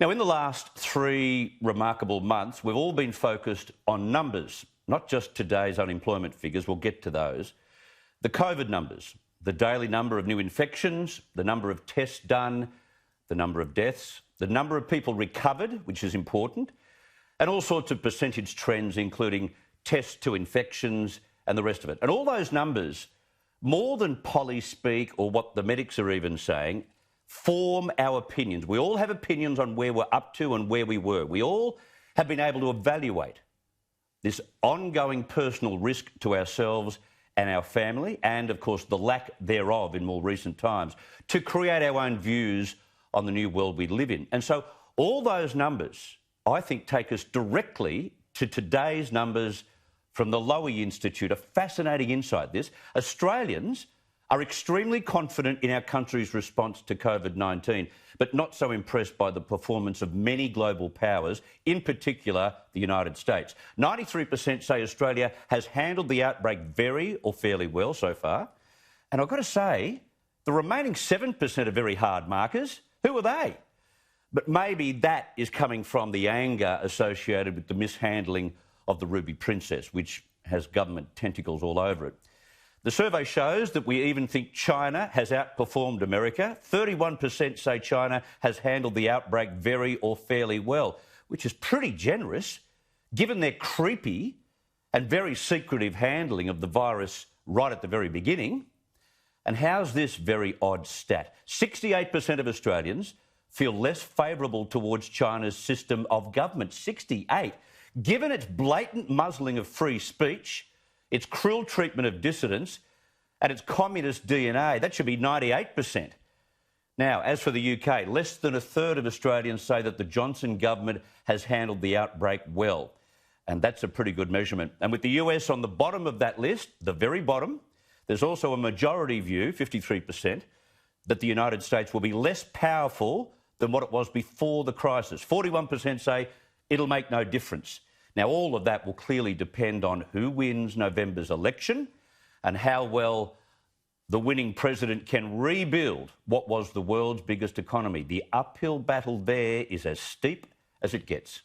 Now, in the last 3 remarkable months, we've all been focused on numbers, not just today's unemployment figures, we'll get to those. The COVID numbers, the daily number of new infections, the number of tests done, the number of deaths, the number of people recovered, which is important, and all sorts of percentage trends, including tests to infections and the rest of it. And all those numbers, more than poly speak or what the medics are even saying, form our opinions. We all have opinions on where we're up to and where we were. We all have been able to evaluate this ongoing personal risk to ourselves and our family, and of course the lack thereof in more recent times, to create our own views on the new world we live in. And so all those numbers, I think, take us directly to today's numbers from the Lowy Institute. A fascinating insight, this. Australians are extremely confident in our country's response to COVID-19, but not so impressed by the performance of many global powers, in particular the United States. 93% say Australia has handled the outbreak very or fairly well so far. And I've got to say, the remaining 7% are very hard markers. Who are they? But maybe that is coming from the anger associated with the mishandling of the Ruby Princess, which has government tentacles all over it. The survey shows that we even think China has outperformed America. 31% say China has handled the outbreak very or fairly well, which is pretty generous, given their creepy and very secretive handling of the virus right at the very beginning. And how's this very odd stat? 68% of Australians feel less favourable towards China's system of government. 68. Given its blatant muzzling of free speech, its cruel treatment of dissidents, and its communist DNA, that should be 98%. Now, as for the UK, less than a third of Australians say that the Johnson government has handled the outbreak well. And that's a pretty good measurement. And with the US on the bottom of that list, the very bottom, there's also a majority view, 53%, that the United States will be less powerful than what it was before the crisis. 41% say it'll make no difference. Now, all of that will clearly depend on who wins November's election and how well the winning president can rebuild what was the world's biggest economy. The uphill battle there is as steep as it gets.